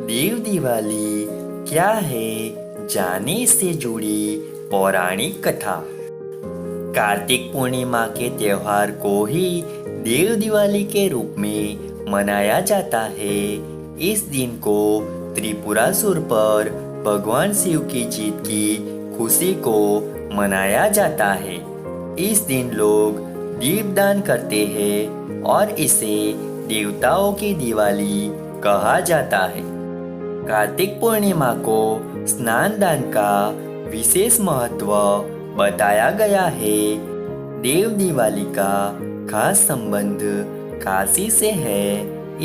देव दिवाली क्या है, जाने से जुड़ी पौराणिक कथा। कार्तिक पूर्णिमा के त्योहार को ही देव दिवाली के रूप में मनाया जाता है। इस दिन को त्रिपुरासुर पर भगवान शिव की जीत की खुशी को मनाया जाता है। इस दिन लोग दीपदान करते हैं और इसे देवताओं की दिवाली कहा जाता है। कार्तिक पूर्णिमा को स्नान दान का विशेष महत्व बताया गया है। देव दिवाली का खास संबंध काशी से है।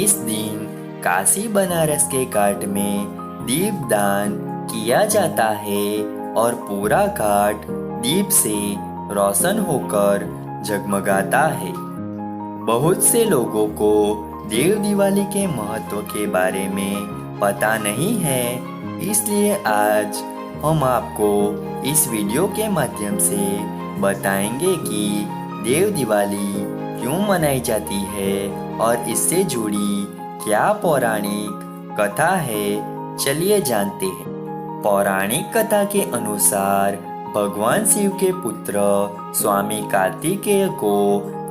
इस दिन काशी बनारस के घाट में दीपदान किया जाता है और पूरा घाट दीप से रोशन होकर जगमगाता है। बहुत से लोगों को देव दिवाली के महत्व के बारे में पता नहीं है, इसलिए आज हम आपको इस वीडियो के माध्यम से बताएंगे कि देव दिवाली क्यों मनाई जाती है और इससे जुड़ी क्या पौराणिक कथा है। चलिए जानते हैं। पौराणिक कथा के अनुसार भगवान शिव के पुत्र स्वामी कार्तिकेय को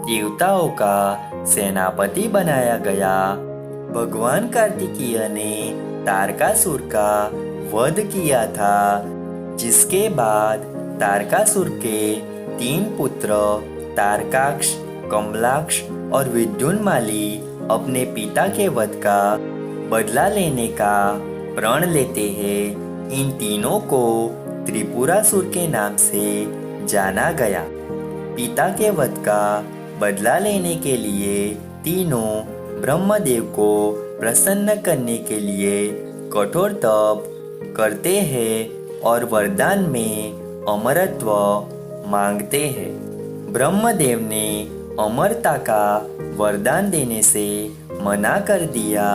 देवताओं का सेनापति बनाया गया। भगवान कार्तिकेय ने तारकासुर का वध किया था, जिसके बाद तारकासुर के 3 पुत्र तारकाक्ष, कमलाक्ष और विद्युन्माली अपने पिता के वध का बदला लेने का प्रण लेते हैं। इन तीनों को त्रिपुरासुर के नाम से जाना गया। पिता के वध का बदला लेने के लिए तीनों ब्रह्मदेव को प्रसन्न करने के लिए कठोर तप करते हैं और वरदान में अमरत्व मांगते हैं। ब्रह्मदेव ने अमरता का वरदान देने से मना कर दिया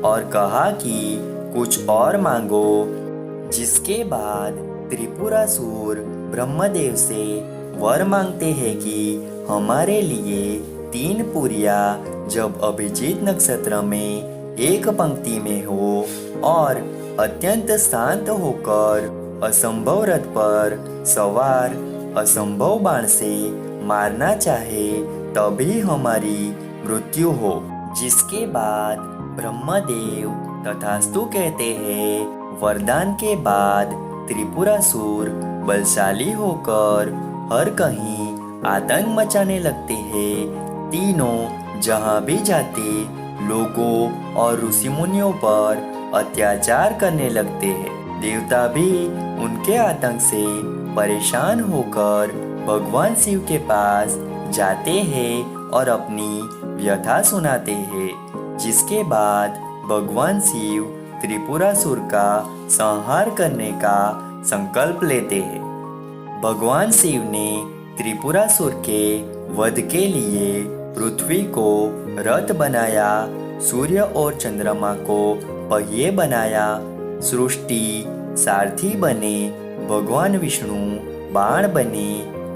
और कहा कि कुछ और मांगो, जिसके बाद त्रिपुरासुर ब्रह्मदेव से वर मांगते हैं कि हमारे लिए 3 पुरिया जब अभिजीत नक्षत्र में एक पंक्ति में हो और अत्यंत शांत होकर असंभव रथ पर सवार असंभव बाण से मारना चाहे तभी हमारी मृत्यु हो। जिसके बाद ब्रह्मदेव तथास्तु कहते हैं। वरदान के बाद त्रिपुरासुर बलशाली होकर हर कहीं आतंक मचाने लगते हैं। तीनों जहां भी जाते लोगों और ऋषि मुनियों पर अत्याचार करने लगते हैं। देवता भी उनके आतंक से परेशान होकर भगवान शिव के पास जाते हैं और अपनी व्यथा सुनाते हैं। जिसके बाद भगवान शिव त्रिपुरासुर का संहार करने का संकल्प लेते हैं। भगवान शिव ने त्रिपुरासुर के वध के लिए पृथ्वी को रथ बनाया, सूर्य और चंद्रमा को पहिए बनाया, सृष्टि सारथी बने, भगवान विष्णु बाण बने,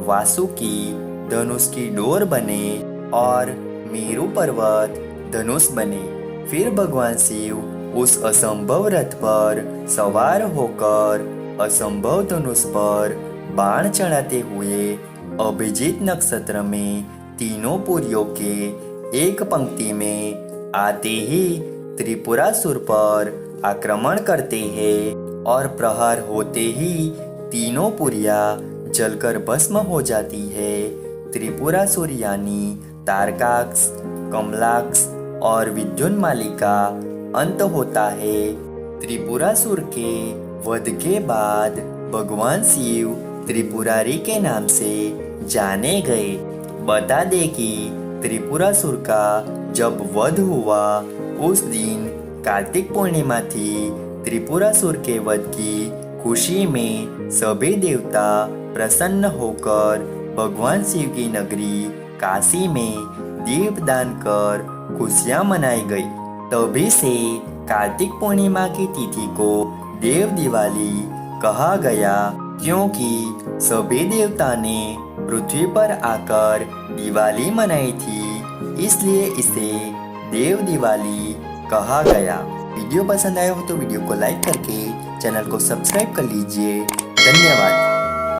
वासुकी धनुष की डोर बने और मेरु पर्वत धनुष बने। फिर भगवान शिव उस असंभव रथ पर सवार होकर असंभव धनुष पर बाण चढ़ाते हुए अभिजीत नक्षत्र में तीनों पुरियों के एक पंक्ति में आते ही त्रिपुरासुर पर आक्रमण करते हैं और प्रहार होते ही तीनों पुरिया जलकर भस्म हो जाती है। त्रिपुरासुर यानी तारकाक्ष, कमलाक्ष और विद्युन्माली का अंत होता है। त्रिपुरासुर के वध के बाद भगवान शिव त्रिपुरारी के नाम से जाने गए। बता दे कि त्रिपुरासुर का जब वध हुआ उस दिन कार्तिक पूर्णिमा थी। त्रिपुरासुर के वध की खुशी में सभी देवता प्रसन्न होकर भगवान शिव की नगरी काशी में दीपदान कर खुशियां मनाई गई। तभी से कार्तिक पूर्णिमा की तिथि को देव दिवाली कहा गया, क्योंकि सभी देवता ने पृथ्वी पर आकर दिवाली मनाई थी, इसलिए इसे देव दिवाली कहा गया। वीडियो पसंद आया हो तो वीडियो को लाइक करके चैनल को सब्सक्राइब कर लीजिए। धन्यवाद।